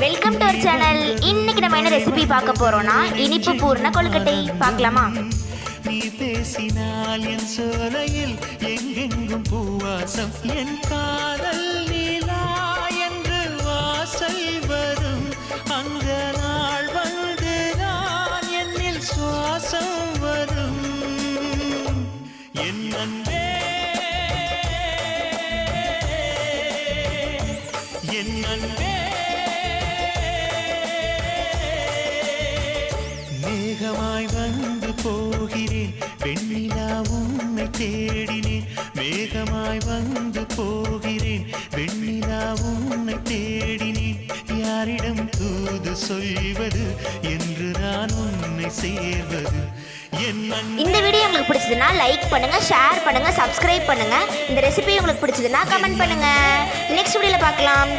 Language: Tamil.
Welcome to our channel. இன்னைக்கு நம்ம என்ன ரெசிபி பார்க்க போறோம்னா இனிப்பு பூர்ண கொழுக்கட்டை பார்க்கலாமா? நீ பேசினால் என் சோலையில் எங்கெங்கும் பூவாசம், என் காதல் நீலா என்று வாசல் வரும். அந்த நாள் வந்து நான் என்னில் சுவாசம் வரும். என் அன்பே என் அன்பே, மேகமாய் வந்து போகிறேன், வெண்ணிலா உன்னை தேடினேன். மேகமாய் வந்து போகிறேன், வெண்ணிலா உன்னை தேடினேன். யாரிடம் தூது சொல்வது என்று நான் உன்னை சேர்வது. இந்த வீடியோ உங்களுக்கு பிடிச்சதுன்னா லைக் பண்ணுங்க, ஷேர் பண்ணுங்க, சப்ஸ்கிரைப் பண்ணுங்க. இந்த ரெசிபி உங்களுக்கு பிடிச்சதுன்னா கமெண்ட் பண்ணுங்க. நெக்ஸ்ட் வீடியோல பார்க்கலாம்.